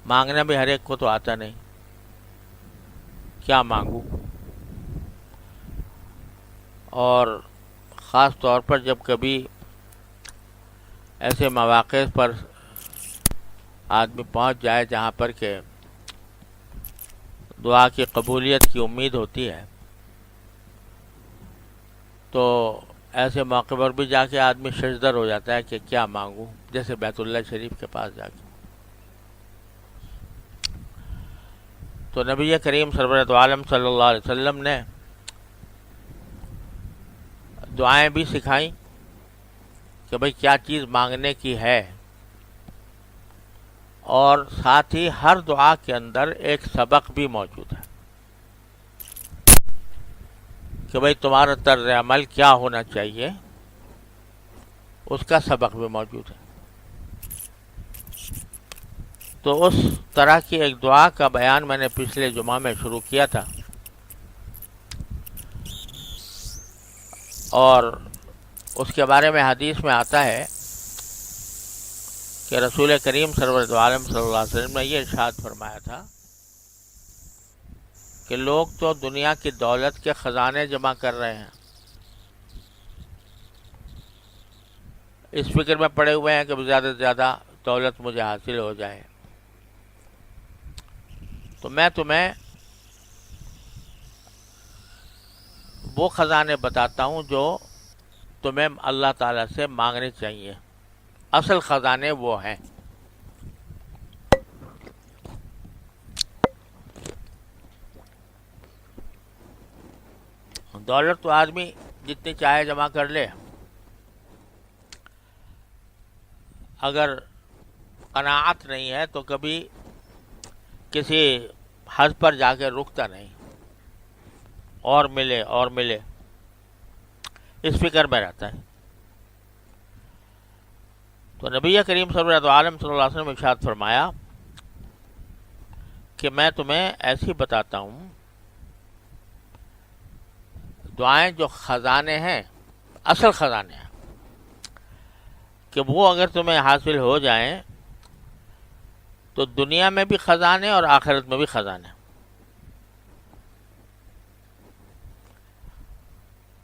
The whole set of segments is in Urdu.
مانگنا بھی ہر ایک کو تو آتا نہیں، کیا مانگوں؟ اور خاص طور پر جب کبھی ایسے مواقع پر آدمی پہنچ جائے جہاں پر کہ دعا کی قبولیت کی امید ہوتی ہے، تو ایسے موقع پر بھی جا کے آدمی ششدر ہو جاتا ہے کہ کیا مانگوں، جیسے بیت اللہ شریف کے پاس جا کے۔ تو نبی کریم سرورت عالم صلی اللہ علیہ وسلم نے دعائیں بھی سکھائیں کہ بھئی کیا چیز مانگنے کی ہے، اور ساتھ ہی ہر دعا کے اندر ایک سبق بھی موجود ہے کہ بھئی تمہارا طرز عمل کیا ہونا چاہیے، اس کا سبق بھی موجود ہے۔ تو اس طرح کی ایک دعا کا بیان میں نے پچھلے جمعہ میں شروع کیا تھا، اور اس کے بارے میں حدیث میں آتا ہے کہ رسول کریم سرورت عالم صلی اللہ علیہ وسلم نے یہ ارشاد فرمایا تھا کہ لوگ تو دنیا کی دولت کے خزانے جمع کر رہے ہیں، اس فکر میں پڑے ہوئے ہیں کہ زیادہ سے زیادہ دولت مجھے حاصل ہو جائے، تو میں تمہیں وہ خزانے بتاتا ہوں جو تمہیں اللہ تعالیٰ سے مانگنے چاہیے، اصل خزانے وہ ہیں۔ دولت تو آدمی جتنی چاہے جمع کر لے، اگر قناعت نہیں ہے تو کبھی کسی حد پر جا کے رکتا نہیں، اور ملے اور ملے، اس فکر میں رہتا ہے۔ تو نبی کریم صلی اللہ علیہ وسلم نے ارشاد فرمایا کہ میں تمہیں ایسی بتاتا ہوں دعائیں جو خزانے ہیں، اصل خزانے ہیں، کہ وہ اگر تمہیں حاصل ہو جائیں تو دنیا میں بھی خزانے اور آخرت میں بھی خزانے،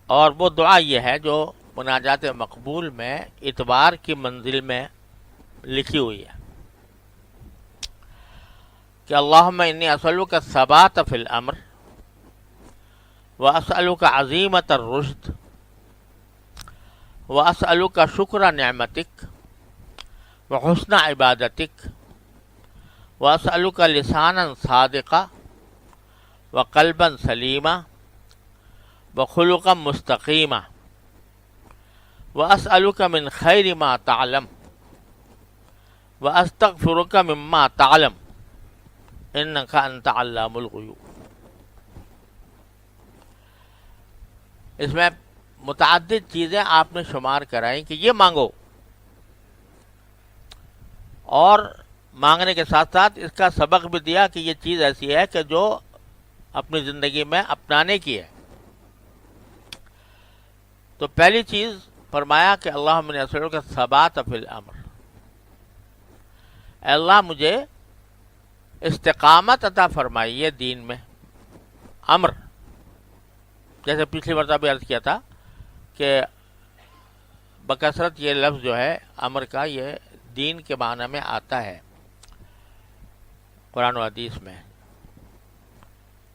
اور وہ دعا یہ ہے جو مناجات مقبول میں اتبار کی منزل میں لکھی ہوئی ہے کہ اللہم انی اسألک الثبات فی الامر واسألک عزیمت الرشد واسألک شکر نعمتک وحسن عبادتک واسألک لسانا صادقا وقلبا سلیما وخلقا مستقیما واسألک من خیر ما تعلم واستغفرک مما تعلم انک انت علام الغیوب۔ اس میں متعدد چیزیں آپ نے شمار کرائیں کہ یہ مانگو، اور مانگنے کے ساتھ ساتھ اس کا سبق بھی دیا کہ یہ چیز ایسی ہے کہ جو اپنی زندگی میں اپنانے کی ہے۔ تو پہلی چیز فرمایا کہ اللہم انی اسألک الثبات فی الامر، اے اللہ مجھے استقامت عطا فرمائیے دین میں، امر، جیسے پچھلی مرتبہ بھی عرض کیا تھا کہ بکثرت یہ لفظ جو ہے امر کا، یہ دین کے معنی میں آتا ہے قرآن و حدیث میں،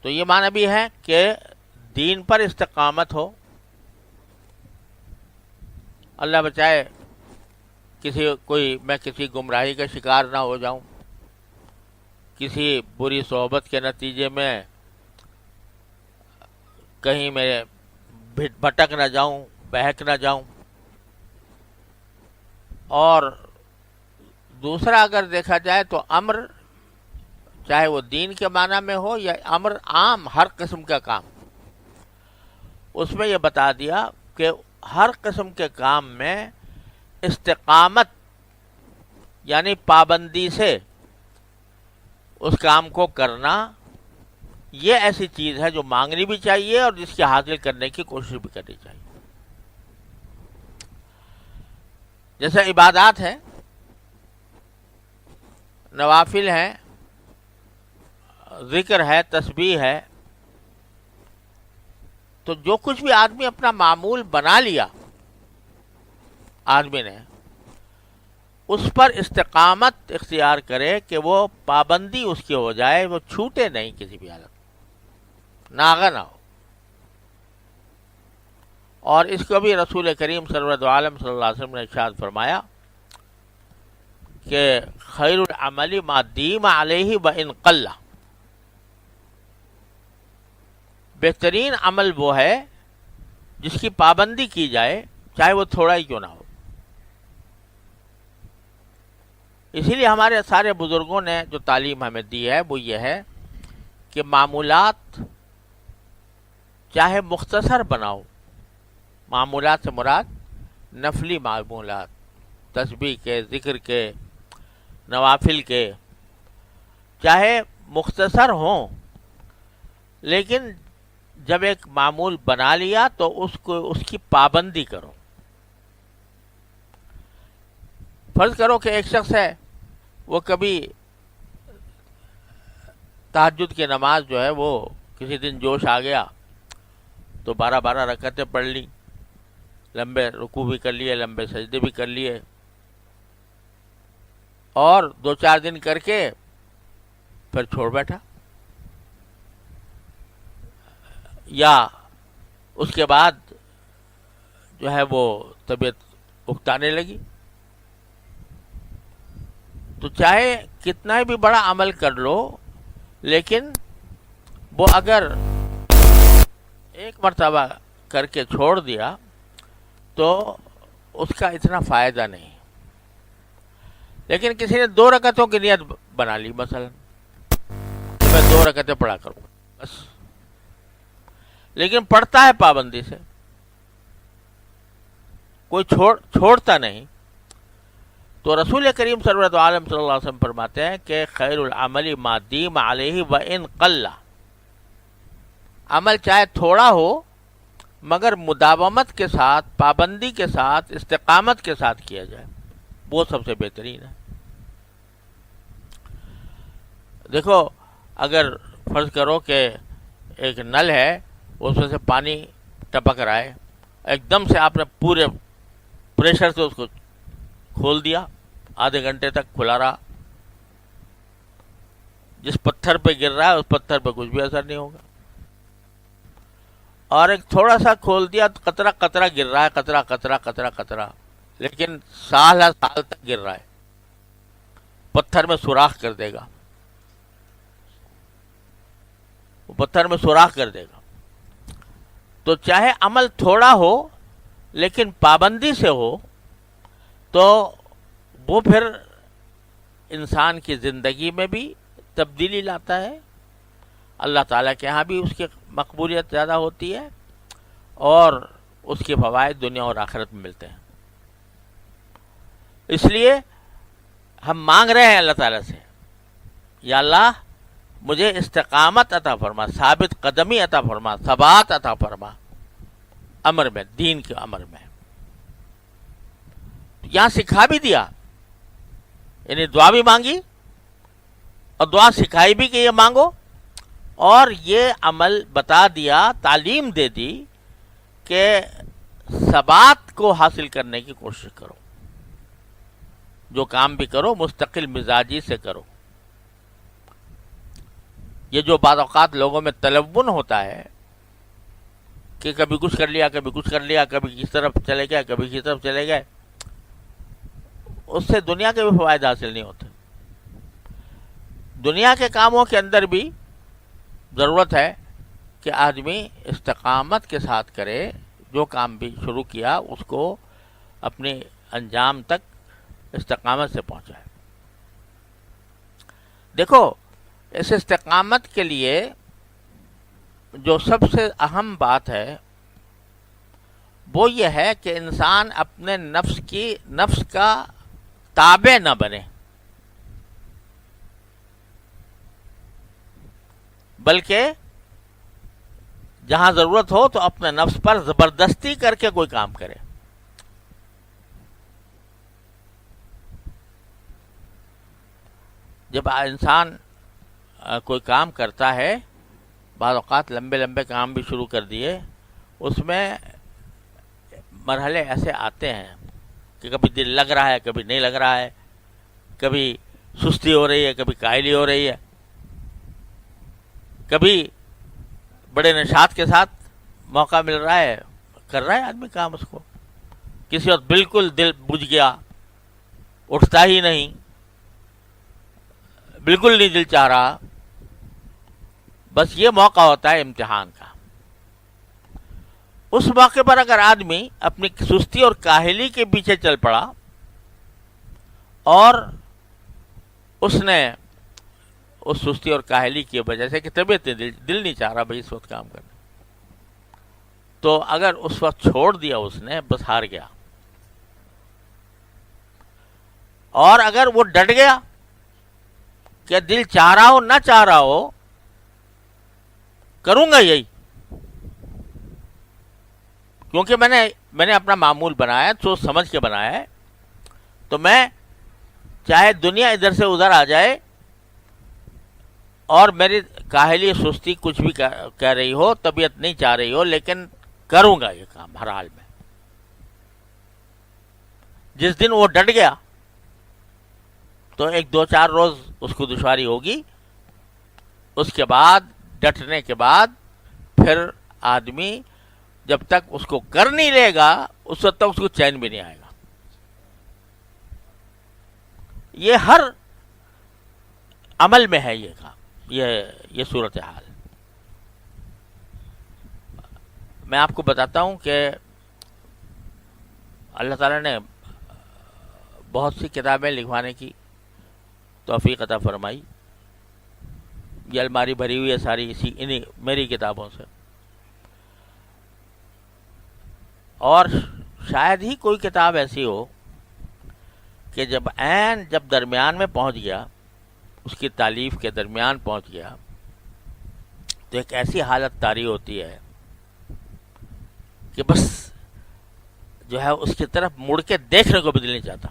تو یہ معنی بھی ہے کہ دین پر استقامت ہو، اللہ بچائے میں کسی گمراہی کا شکار نہ ہو جاؤں، کسی بری صحبت کے نتیجے میں کہیں میں بھٹک نہ جاؤں، بہک نہ جاؤں۔ اور دوسرا اگر دیکھا جائے تو امر، چاہے وہ دین کے معنی میں ہو یا امر عام ہر قسم کا کام، اس میں یہ بتا دیا کہ ہر قسم کے کام میں استقامت یعنی پابندی سے اس کام کو کرنا، یہ ایسی چیز ہے جو مانگنی بھی چاہیے اور جس کی حاصل کرنے کی کوشش بھی کرنی چاہیے۔ جیسے عبادات ہیں، نوافل ہیں، ذکر ہے، تسبیح ہے، تو جو کچھ بھی آدمی اپنا معمول بنا لیا آدمی نے، اس پر استقامت اختیار کرے کہ وہ پابندی اس کی ہو جائے، وہ چھوٹے نہیں کسی بھی حالت، ناغہ نہ ہو۔ اور اس کو بھی رسول کریم سرورت عالم صلی اللہ علیہ وسلم نے ارشاد فرمایا کہ خیر العمل ما دیم علیہ وان قل، بہترین عمل وہ ہے جس کی پابندی کی جائے، چاہے وہ تھوڑا ہی کیوں نہ ہو۔ اسی لیے ہمارے سارے بزرگوں نے جو تعلیم ہمیں دی ہے وہ یہ ہے کہ معمولات چاہے مختصر بناؤ، معمولات سے مراد نفلی معمولات، تسبیح کے، ذکر کے، نوافل کے، چاہے مختصر ہوں، لیکن جب ایک معمول بنا لیا تو اس کی پابندی کرو۔ فرض کرو کہ ایک شخص ہے، وہ کبھی تہجد کی نماز جو ہے وہ کسی دن جوش آ گیا تو 12 رکعتیں پڑھ لی، لمبے رکوع بھی کر لیے، لمبے سجدے بھی کر لیے، اور 2-4 دن کر کے پھر چھوڑ بیٹھا، یا اس کے بعد جو ہے وہ طبیعت اکتانے لگی، تو چاہے کتنا بھی بڑا عمل کر لو، لیکن وہ اگر ایک مرتبہ کر کے چھوڑ دیا تو اس کا اتنا فائدہ نہیں۔ لیکن کسی نے 2 رکعتوں کی نیت بنا لی، مثلا کہ میں 2 رکعتیں پڑھا کروں بس، لیکن پڑھتا ہے پابندی سے، کوئی چھوڑتا نہیں، تو رسول کریم سرورت عالم صلی اللہ علیہ وسلم فرماتے ہیں کہ خیر العمل ما دیم علیہ وان قل، عمل چاہے تھوڑا ہو مگر مداومت کے ساتھ، پابندی کے ساتھ، استقامت کے ساتھ کیا جائے، وہ سب سے بہترین ہے۔ دیکھو، اگر فرض کرو کہ ایک نل ہے، اس میں سے پانی ٹپک رہا ہے، ایک دم سے آپ نے پورے پریشر سے اس کو کھول دیا، آدھے گھنٹے تک کھلا رہا، جس پتھر پہ گر رہا ہے اس پتھر پہ کچھ بھی اثر نہیں ہوگا، اور ایک تھوڑا سا کھول دیا تو قطرہ قطرہ گر رہا ہے، قطرہ قطرہ قطرہ قطرہ، لیکن سال ہر سال تک گر رہا ہے، پتھر میں سوراخ کر دے گا، وہ پتھر میں سوراخ کر دے گا۔ تو چاہے عمل تھوڑا ہو لیکن پابندی سے ہو تو وہ پھر انسان کی زندگی میں بھی تبدیلی لاتا ہے، اللہ تعالیٰ کے ہاں بھی اس کی مقبولیت زیادہ ہوتی ہے، اور اس کے فوائد دنیا اور آخرت میں ملتے ہیں۔ اس لیے ہم مانگ رہے ہیں اللہ تعالیٰ سے، یا اللہ مجھے استقامت عطا فرما، ثابت قدمی عطا فرما، ثبات عطا فرما امر میں، دین کے امر میں۔ یہاں سکھا بھی دیا، یعنی دعا بھی مانگی اور دعا سکھائی بھی کہ یہ مانگو، اور یہ عمل بتا دیا، تعلیم دے دی کہ ثبات کو حاصل کرنے کی کوشش کرو، جو کام بھی کرو مستقل مزاجی سے کرو۔ یہ جو بعض اوقات لوگوں میں تلون ہوتا ہے کہ کبھی کچھ کر لیا، کبھی کچھ کر لیا، کبھی کس طرف چلے گئے، کبھی کس طرف چلے گئے، اس سے دنیا کے بھی فوائد حاصل نہیں ہوتے۔ دنیا کے کاموں کے اندر بھی ضرورت ہے کہ آدمی استقامت کے ساتھ کرے، جو کام بھی شروع کیا اس کو اپنے انجام تک استقامت سے پہنچائے۔ دیکھو، اس استقامت کے لیے جو سب سے اہم بات ہے وہ یہ ہے کہ انسان اپنے نفس کا تابع نہ بنے، بلکہ جہاں ضرورت ہو تو اپنے نفس پر زبردستی کر کے کوئی کام کرے۔ جب انسان کوئی کام کرتا ہے، بعض اوقات لمبے لمبے کام بھی شروع کر دیے، اس میں مرحلے ایسے آتے ہیں کہ کبھی دل لگ رہا ہے، کبھی نہیں لگ رہا ہے، کبھی سستی ہو رہی ہے، کبھی کائلی ہو رہی ہے، کبھی بڑے نشاط کے ساتھ موقع مل رہا ہے، کر رہا ہے آدمی کام اس کو، کسی وقت بالکل دل بجھ گیا، اٹھتا ہی نہیں، بالکل نہیں دل چاہ رہا. بس یہ موقع ہوتا ہے امتحان کا. اس موقع پر اگر آدمی اپنی سستی اور کاہلی کے پیچھے چل پڑا اور اس نے اس سستی اور کاہلی کی وجہ سے کہ طبیعت دل نہیں چاہ رہا بھائی اس وقت کام کرنے، تو اگر اس وقت چھوڑ دیا اس نے، بس ہار گیا. اور اگر وہ ڈٹ گیا کہ دل چاہ رہا ہو نہ چاہ رہا ہو کروں گا یہی، کیونکہ میں نے اپنا معمول بنایا، سوچ سمجھ کے بنایا ہے، تو میں چاہے دنیا ادھر سے ادھر آ جائے اور میری کاہلی سستی کچھ بھی کہہ رہی ہو، طبیعت نہیں چاہ رہی ہو، لیکن کروں گا یہ کام ہر حال میں. جس دن وہ ڈٹ گیا تو 1-2-4 روز اس کو دشواری ہوگی، اس کے بعد ڈٹنے کے بعد پھر آدمی جب تک اس کو کر نہیں لے گا اس وقت تک اس کو چین بھی نہیں آئے گا. یہ ہر عمل میں ہے یہ کام، یہ صورتحال. میں آپ کو بتاتا ہوں کہ اللہ تعالیٰ نے بہت سی کتابیں لکھوانے کی توفیق عطا فرمائی. یہ الماری بھری ہوئی ہے ساری انہی میری کتابوں سے، اور شاید ہی کوئی کتاب ایسی ہو کہ جب درمیان میں پہنچ گیا، اس کی تالیف کے درمیان پہنچ گیا، تو ایک ایسی حالت طاری ہوتی ہے کہ بس جو ہے اس کی طرف مڑ کے دیکھنے کو بھی دل نہیں چاہتا.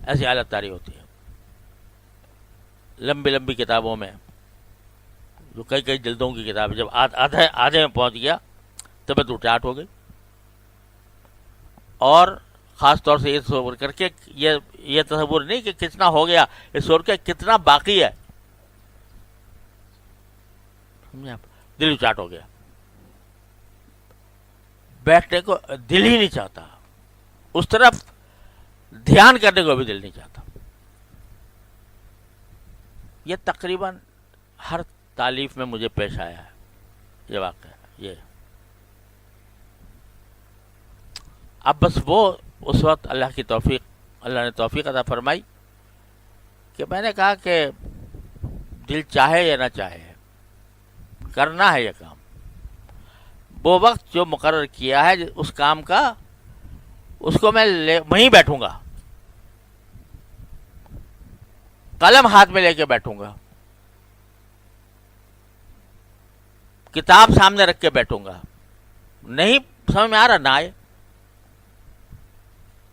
ایسی حالت طاری ہوتی ہے لمبی لمبی کتابوں میں، جو کئی جلدوں کی کتاب، جب آدھے میں پہنچ گیا طبیعت اٹھاٹ ہو گئی. اور خاص طور سے یہ تصور کر کے، یہ تصور نہیں کہ کتنا ہو گیا، یہ سوچ کے کتنا باقی ہے، دل اچاٹ ہو گیا، بیٹھنے کو دل ہی نہیں چاہتا، اس طرف دھیان کرنے کو بھی دل نہیں چاہتا. یہ تقریباً ہر تالیف میں مجھے پیش آیا ہے یہ واقعہ. یہ اب بس وہ اس وقت اللہ نے توفیق عطا فرمائی کہ میں نے کہا کہ دل چاہے یا نہ چاہے کرنا ہے یہ کام. وہ وقت جو مقرر کیا ہے اس کام کا، اس کو میں وہیں بیٹھوں گا، قلم ہاتھ میں لے کے بیٹھوں گا، کتاب سامنے رکھ کے بیٹھوں گا. نہیں سمجھ میں آ رہا نہ آئے،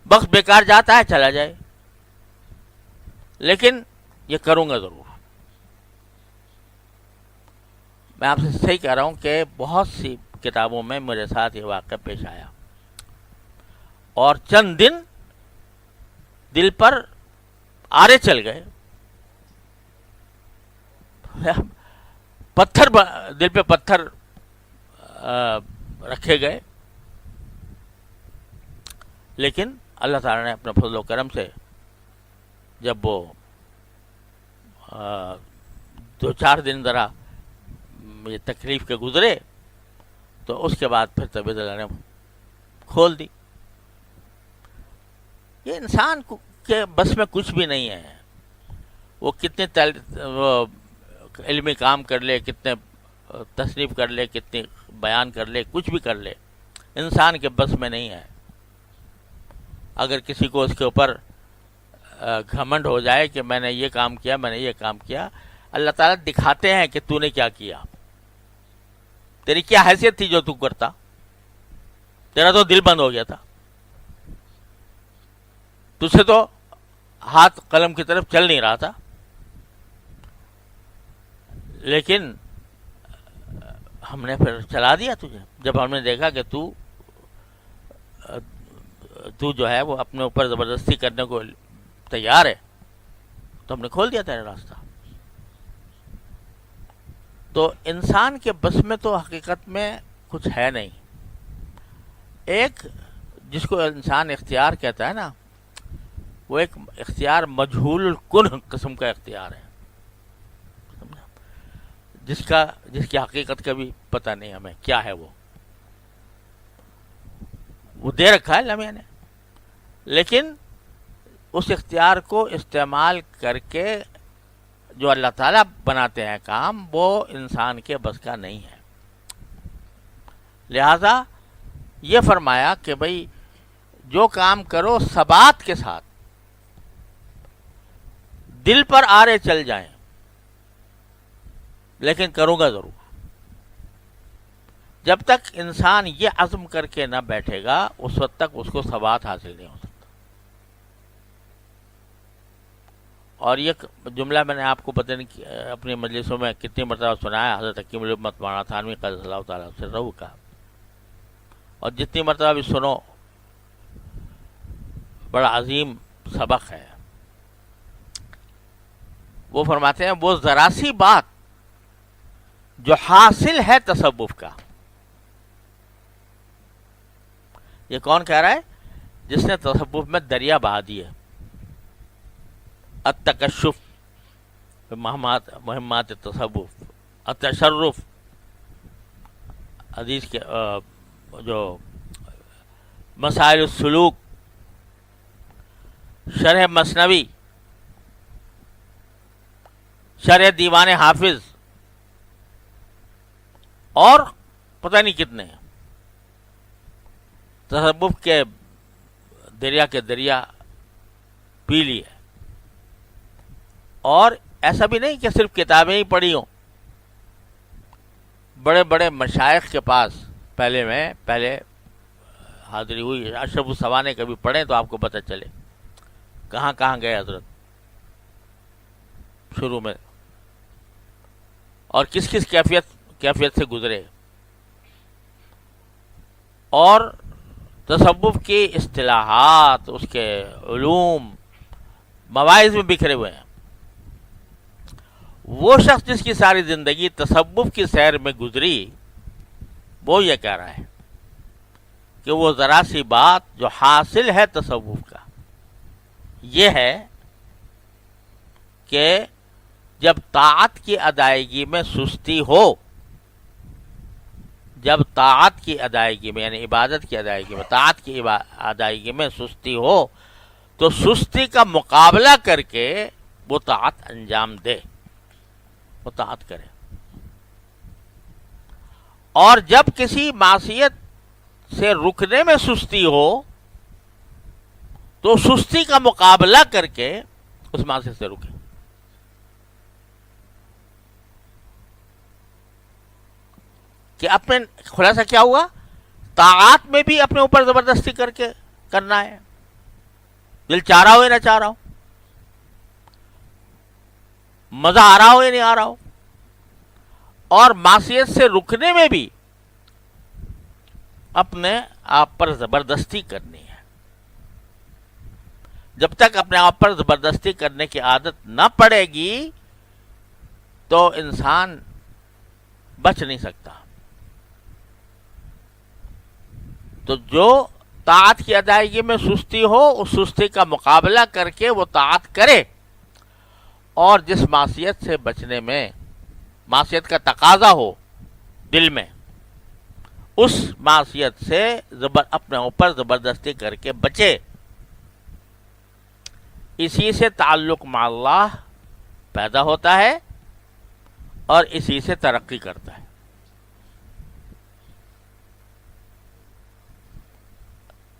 وقت بیکار جاتا ہے چلا جائے، لیکن یہ کروں گا ضرور. میں آپ سے صحیح کہہ رہا ہوں کہ بہت سی کتابوں میں میرے ساتھ یہ واقعہ پیش آیا، اور چند دن دل پر آرے چل گئے، دل پہ پتھر رکھے گئے، لیکن اللہ تعالیٰ نے اپنے فضل و کرم سے جب وہ 2-4 دن ذرا یہ تکلیف کے گزرے تو اس کے بعد پھر طبیعت اللہ نے کھول دی. یہ انسان کے بس میں کچھ بھی نہیں ہے، وہ کتنے علمی کام کر لے، کتنے تصنیف کر لے، کتنے بیان کر لے، کچھ بھی کر لے، انسان کے بس میں نہیں ہے. اگر کسی کو اس کے اوپر گھمنڈ ہو جائے کہ میں نے یہ کام کیا، میں نے یہ کام کیا، اللہ تعالیٰ دکھاتے ہیں کہ تو نے کیا کیا، تیری کیا حیثیت تھی جو تو کرتا، تیرا تو دل بند ہو گیا تھا، تجھ سے تو ہاتھ قلم کی طرف چل نہیں رہا تھا، لیکن ہم نے پھر چلا دیا تجھے، جب ہم نے دیکھا کہ تو جو ہے وہ اپنے اوپر زبردستی کرنے کو تیار ہے، تو ہم نے کھول دیا تیرا راستہ۔ تو انسان کے بس میں تو حقیقت میں کچھ ہے نہیں۔ ایک جس کو انسان اختیار کہتا ہے نا، وہ ایک اختیار مجہول الکن قسم کا اختیار ہے، جس کی حقیقت کا بھی پتہ نہیں ہمیں کیا ہے، وہ دے رکھا ہے اللہ میاں نے، لیکن اس اختیار کو استعمال کر کے جو اللہ تعالیٰ بناتے ہیں کام، وہ انسان کے بس کا نہیں ہے۔ لہذا یہ فرمایا کہ بھئی جو کام کرو ثبات کے ساتھ، دل پر آرے چل جائیں، لیکن کروں گا ضرور۔ جب تک انسان یہ عزم کر کے نہ بیٹھے گا، اس وقت تک اس کو ثبات حاصل نہیں ہو سکتا۔ اور یہ جملہ میں نے آپ کو پتہ نہیں اپنی مجلسوں میں کتنی مرتبہ سنا ہے، حضرت حکیم الامت مولانا تھانوی قدس اللہ تعالیٰ سے رہو کا، اور جتنی مرتبہ بھی سنو بڑا عظیم سبق ہے۔ وہ فرماتے ہیں وہ ذرا سی بات جو حاصل ہے تصوف کا، یہ کون کہہ رہا ہے؟ جس نے تصوف میں دریا بہا دیے۔ التکشف مہمات تصوف، التشرف حدیث کے جو مسائل السلوک، شرح مثنوی، شرح دیوان حافظ، اور پتہ نہیں کتنے تصوف کے دریا پی لیے۔ اور ایسا بھی نہیں کہ صرف کتابیں ہی پڑھی ہوں، بڑے بڑے مشائخ کے پاس پہلے حاضری ہوئی۔ اشرف السوانے کبھی پڑھیں تو آپ کو پتہ چلے کہاں کہاں گئے حضرت شروع میں، اور کس کس کیفیت سے گزرے، اور تصوف کی اصطلاحات، اس کے علوم مواعظ میں بکھرے ہوئے ہیں۔ وہ شخص جس کی ساری زندگی تصوف کی سیر میں گزری، وہ یہ کہہ رہا ہے کہ وہ ذرا سی بات جو حاصل ہے تصوف کا، یہ ہے کہ جب طاعت کی ادائیگی میں سستی ہو، جب طاعت کی ادائیگی میں یعنی عبادت کی ادائیگی میں، طاعت کی ادائیگی میں سستی ہو، تو سستی کا مقابلہ کر کے وہ طاعت انجام دے، وہ طاعت کرے۔ اور جب کسی معصیت سے رکنے میں سستی ہو، تو سستی کا مقابلہ کر کے اس معصیت سے رکے۔ کہ اپنے خلاصہ کیا ہوا؟ طاعات میں بھی اپنے اوپر زبردستی کر کے کرنا ہے، دل چاہ رہا ہو یا نہ چاہ رہا ہو، مزہ آ رہا ہو یا نہیں آ رہا ہو۔ اور معصیت سے رکنے میں بھی اپنے آپ پر زبردستی کرنی ہے۔ جب تک اپنے آپ پر زبردستی کرنے کی عادت نہ پڑے گی تو انسان بچ نہیں سکتا۔ تو جو طاعت کی ادائیگی میں سستی ہو، اس سستی کا مقابلہ کر کے وہ طاعت کرے، اور جس معصیت سے بچنے میں معصیت کا تقاضا ہو دل میں، اس معصیت سے اپنے اوپر زبردستی کر کے بچے۔ اسی سے تعلق مع اللہ پیدا ہوتا ہے اور اسی سے ترقی کرتا ہے۔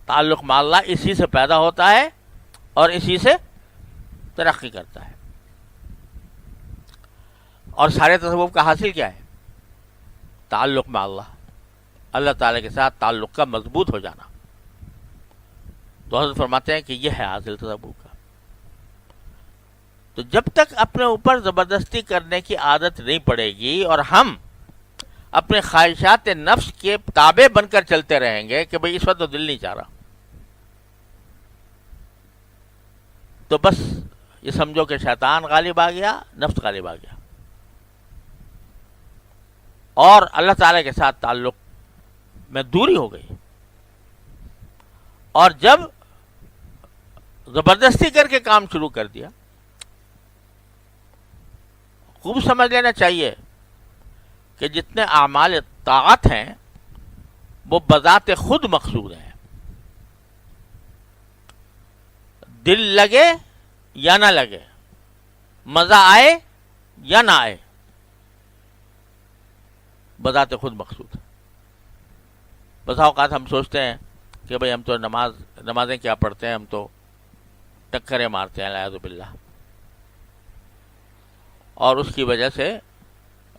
تعلق مع اللہ اسی سے پیدا ہوتا ہے اور اسی سے ترقی کرتا ہے۔ اور سارے تصوف کا حاصل کیا ہے؟ تعلق مع اللہ، اللہ تعالیٰ کے ساتھ تعلق کا مضبوط ہو جانا۔ تو حضرت فرماتے ہیں کہ یہ ہے حاصل تصوف کا۔ تو جب تک اپنے اوپر زبردستی کرنے کی عادت نہیں پڑے گی اور ہم اپنے خواہشات نفس کے تابع بن کر چلتے رہیں گے کہ بھئی اس وقت تو دل نہیں چاہ رہا، تو بس یہ سمجھو کہ شیطان غالب آ گیا، نفس غالب آ گیا، اور اللہ تعالی کے ساتھ تعلق میں دوری ہو گئی۔ اور جب زبردستی کر کے کام شروع کر دیا، خوب سمجھ لینا چاہیے کہ جتنے اعمال طاعت ہیں وہ بذات خود مقصود ہیں، دل لگے یا نہ لگے، مزہ آئے یا نہ آئے، بذات خود مقصود ہے۔ بسا اوقات ہم سوچتے ہیں کہ بھئی ہم تو نمازیں کیا پڑھتے ہیں، ہم تو ٹکریں مارتے ہیں الیاذ باللہ، اور اس کی وجہ سے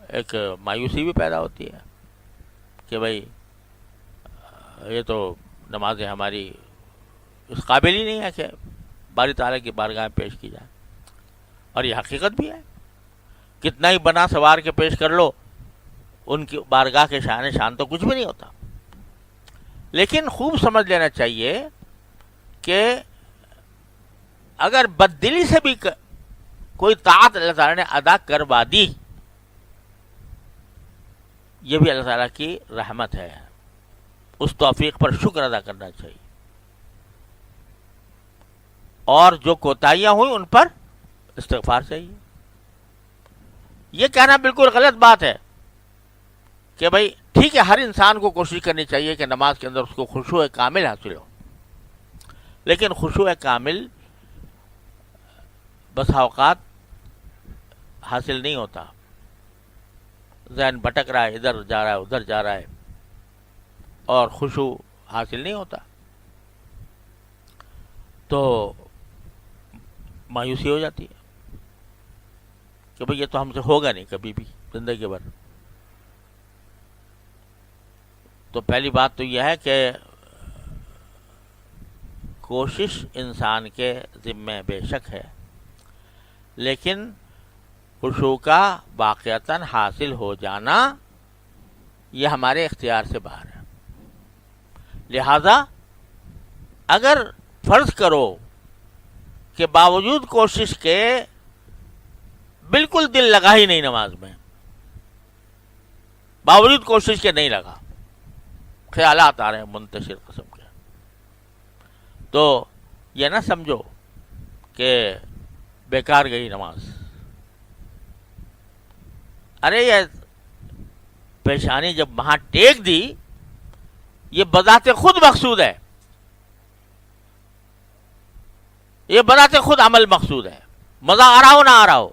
ایک مایوسی بھی پیدا ہوتی ہے کہ بھئی یہ تو نمازیں ہماری اس قابل ہی نہیں ہے کہ باری تعالیٰ کی بارگاہ میں پیش کی جائے۔ اور یہ حقیقت بھی ہے، کتنا ہی بنا سوار کے پیش کر لو، ان کی بارگاہ کے شان تو کچھ بھی نہیں ہوتا۔ لیکن خوب سمجھ لینا چاہیے کہ اگر بددلی سے بھی کوئی طاعت اللہ تعالیٰ نے ادا کروا دی، یہ بھی اللہ تعالیٰ کی رحمت ہے، اس توفیق پر شکر ادا کرنا چاہیے، اور جو کوتاہیاں ہوئی ان پر استغفار چاہیے۔ یہ کہنا بالکل غلط بات ہے کہ بھائی ٹھیک ہے، ہر انسان کو کوشش کرنی چاہیے کہ نماز کے اندر اس کو خشوع کامل حاصل ہو، لیکن خشوع کامل بسا اوقات حاصل نہیں ہوتا، ذہن بھٹک رہا ہے، ادھر جا رہا ہے ادھر جا رہا ہے، اور خشوع حاصل نہیں ہوتا، تو مایوسی ہو جاتی ہے کہ بھئی یہ تو ہم سے ہوگا نہیں کبھی بھی زندگی بھر۔ تو پہلی بات تو یہ ہے کہ کوشش انسان کے ذمہ بے شک ہے، لیکن خشوع کا واقعتاً حاصل ہو جانا یہ ہمارے اختیار سے باہر ہے۔ لہذا اگر فرض کرو کہ باوجود کوشش کے بالکل دل لگا ہی نہیں نماز میں، باوجود کوشش کے نہیں لگا، خیالات آ رہے ہیں منتشر قسم کے، تو یہ نہ سمجھو کہ بیکار گئی نماز۔ ارے یہ پیشانی جب وہاں ٹیک دی، یہ بذات خود مقصود ہے، یہ بذات خود عمل مقصود ہے، مزہ آ رہا ہو نہ آ رہا ہو،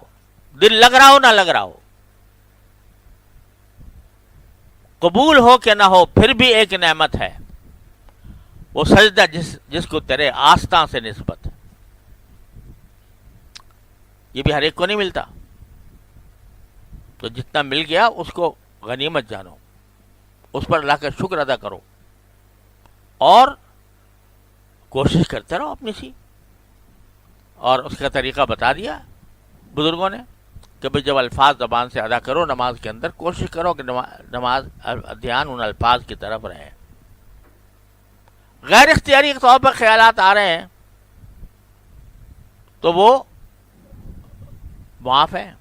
دل لگ رہا ہو نہ لگ رہا ہو، قبول ہو کہ نہ ہو، پھر بھی ایک نعمت ہے، وہ سجدہ جس کو تیرے آستاں سے نسبت ہے۔ یہ بھی ہر ایک کو نہیں ملتا، تو جتنا مل گیا اس کو غنیمت جانو، اس پر اللہ کا شکر ادا کرو، اور کوشش کرتے رہو اپنی سی۔ اور اس کا طریقہ بتا دیا بزرگوں نے کہ بھئی جب الفاظ زبان سے ادا کرو نماز کے اندر، کوشش کرو کہ نماز دھیان ان الفاظ کی طرف رہے۔ غیر اختیاری طور پر خیالات آ رہے ہیں تو وہ معاف ہے،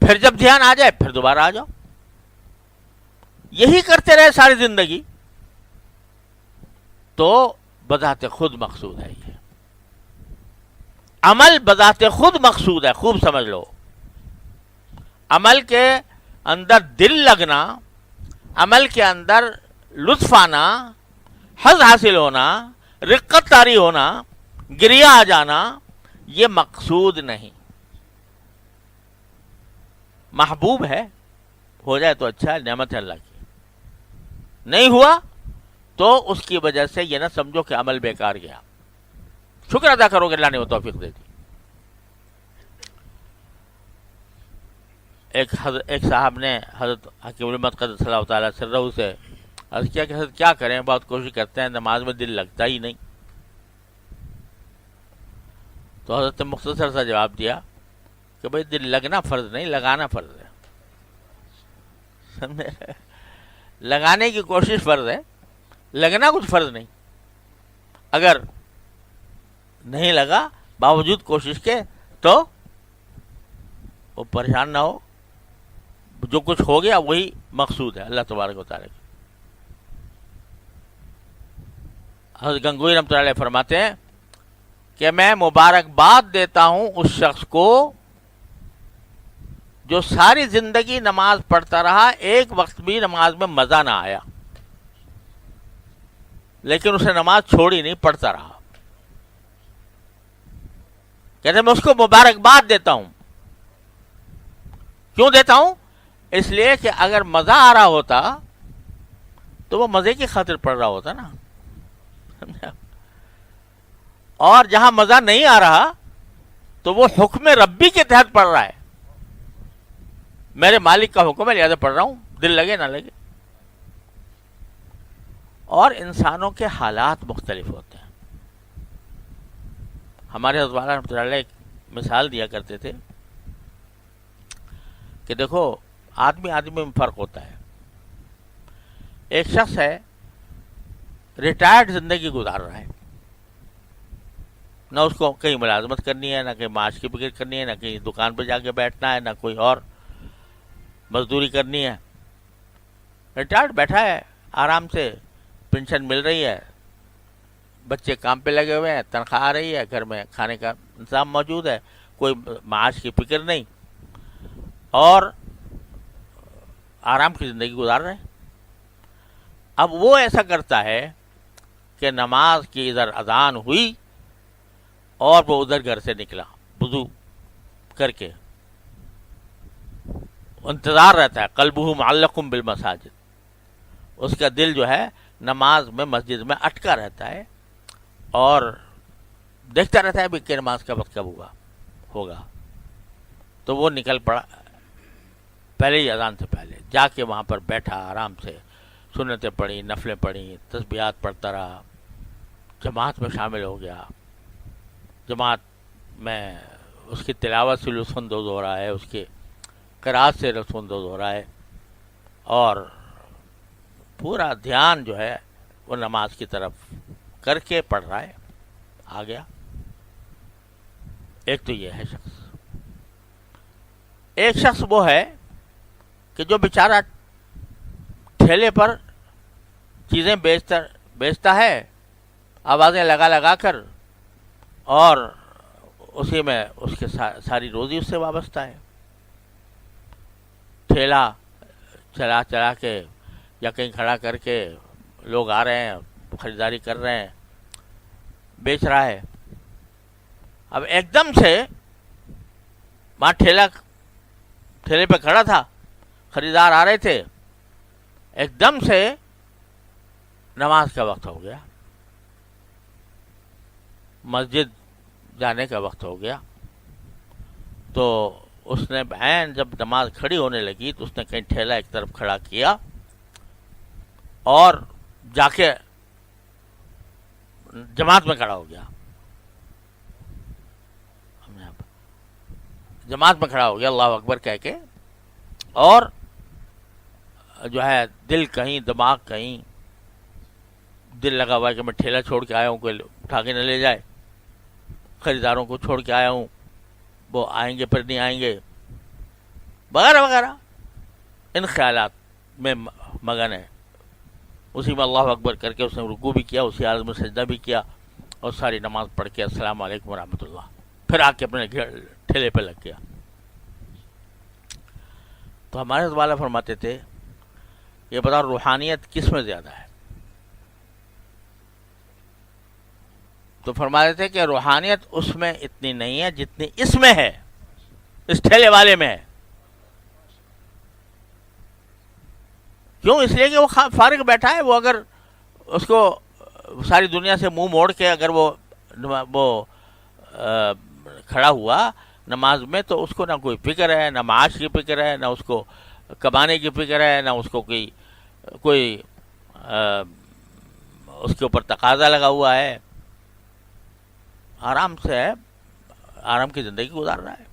پھر جب دھیان آ جائے پھر دوبارہ آ جاؤ، یہی کرتے رہے ساری زندگی، تو بذات خود مقصود ہے۔ یہ عمل بذات خود مقصود ہے، خوب سمجھ لو۔ عمل کے اندر دل لگنا، عمل کے اندر لطف آنا، حظ حاصل ہونا، رقت طاری ہونا، گریہ آ جانا، یہ مقصود نہیں، محبوب ہے، ہو جائے تو اچھا ہے، نعمت ہے اللہ کی، نہیں ہوا تو اس کی وجہ سے یہ نہ سمجھو کہ عمل بیکار گیا، شکر ادا کرو کہ اللہ نے وہ توفیق دے دی۔ ایک صاحب نے حضرت حکیم الامت قدس صلی اللہ تعالیٰ سرہ سے عرض کیا کہ حضرت کیا کریں، بہت کوشش کرتے ہیں، نماز میں دل لگتا ہی نہیں۔ تو حضرت نے مختصر سا جواب دیا کہ بھئی دل لگنا فرض نہیں، لگانا فرض ہے. سمجھے؟ لگانے کی کوشش فرض ہے، لگنا کچھ فرض نہیں. اگر نہیں لگا باوجود کوشش کے تو وہ پریشان نہ ہو، جو کچھ ہو گیا وہی مقصود ہے اللہ تبارک و تعالیٰ کی. حضرت گنگوئی رحمۃ اللہ علیہ فرماتے ہیں کہ میں مبارکباد دیتا ہوں اس شخص کو جو ساری زندگی نماز پڑھتا رہا، ایک وقت بھی نماز میں مزہ نہ آیا، لیکن اسے نماز چھوڑی نہیں، پڑھتا رہا. کہتے ہیں میں اس کو مبارکباد دیتا ہوں. کیوں دیتا ہوں؟ اس لیے کہ اگر مزہ آ رہا ہوتا تو وہ مزے کی خاطر پڑھ رہا ہوتا نا. اور جہاں مزہ نہیں آ رہا تو وہ حکم ربی کے تحت پڑھ رہا ہے، میرے مالک کا حکم ہے لہذا پڑھ رہا ہوں، دل لگے نہ لگے. اور انسانوں کے حالات مختلف ہوتے ہیں. ہمارے حضرت والا رحمۃ اللہ علیہ ایک مثال دیا کرتے تھے کہ دیکھو آدمی میں فرق ہوتا ہے. ایک شخص ہے ریٹائرڈ زندگی گزار رہا ہے، نہ اس کو کہیں ملازمت کرنی ہے، نہ کہیں معاش کی فکر کرنی ہے، نہ کہیں دکان پہ جا کے بیٹھنا ہے، نہ کوئی اور مزدوری کرنی ہے. ریٹائرڈ بیٹھا ہے آرام سے، پینشن مل رہی ہے، بچے کام پہ لگے ہوئے ہیں، تنخواہ آ رہی ہے، گھر میں کھانے کا انتظام موجود ہے، کوئی معاش کی فکر نہیں، اور آرام کی زندگی گزار رہے ہیں. اب وہ ایسا کرتا ہے کہ نماز کی ادھر اذان ہوئی اور وہ ادھر گھر سے نکلا وضو کر کے، انتظار رہتا ہے، قلبہ معلق بالمساجد، اس کا دل جو ہے نماز میں مسجد میں اٹکا رہتا ہے اور دیکھتا رہتا ہے کہ نماز کا وقت کب ہوگا. تو وہ نکل پڑا پہلے ہی اذان سے پہلے، جا کے وہاں پر بیٹھا، آرام سے سنتیں پڑھی، نفلیں پڑھی، تسبیحات پڑھتا رہا، جماعت میں شامل ہو گیا. جماعت میں اس کی تلاوت سے لطف اندوز ہو رہا ہے، اس کی قرات سے لطف اندوز ہو رہا ہے، اور پورا دھیان جو ہے وہ نماز کی طرف کر کے پڑھ رہا ہے. آ گیا ایک تو یہ ہے شخص. ایک شخص وہ ہے کہ جو بیچارہ ٹھیلے پر چیزیں بیچتا ہے آوازیں لگا کر، اور اسی میں اس کے ساری روزی اس سے وابستہ ہے. ٹھیلا چلا کے یا کہیں کھڑا کر کے لوگ آ رہے ہیں، خریداری کر رہے ہیں، بیچ رہا ہے. اب ایک دم سے وہاں ٹھیلے پہ کھڑا تھا، خریدار آ رہے تھے، ایک دم سے نماز کا وقت ہو گیا، مسجد جانے کا وقت ہو گیا. تو اس نے عین جب نماز کھڑی ہونے لگی تو اس نے کہیں ٹھیلا ایک طرف کھڑا کیا اور جا کے جماعت میں کھڑا ہو گیا. جماعت میں کھڑا ہو گیا اللہ اکبر کہہ کے، اور جو ہے دل کہیں دماغ کہیں، دل لگا ہوا ہے کہ میں ٹھیلا چھوڑ کے آیا ہوں، کوئی اٹھا کے نہ لے جائے، خریداروں کو چھوڑ کے آیا ہوں، وہ آئیں گے پھر نہیں آئیں گے، وغیرہ وغیرہ. ان خیالات میں مگن ہے. اسی میں اللہ اکبر کر کے اس نے رکوع بھی کیا، اسی حالت میں سجدہ بھی کیا، اور ساری نماز پڑھ کے السلام علیکم ورحمۃ اللہ، پھر آ کے اپنے ٹھیلے پہ لگ گیا. تو ہمارے حضرت والا فرماتے تھے یہ بتا روحانیت کس میں زیادہ ہے؟ تو فرماتے تھے کہ روحانیت اس میں اتنی نہیں ہے جتنی اس میں ہے، اس ٹھیلے والے میں ہے. کیوں؟ اس لیے کہ وہ فارغ بیٹھا ہے. وہ اگر اس کو ساری دنیا سے منہ موڑ کے اگر وہ کھڑا ہوا نماز میں، تو اس کو نہ کوئی فکر ہے، نہ معاش کی فکر ہے، نہ اس کو کمانے کی فکر ہے، نہ اس کو کوئی اس کے اوپر تقاضا لگا ہوا ہے. آرام سے ہے، آرام کی زندگی گزار رہا ہے.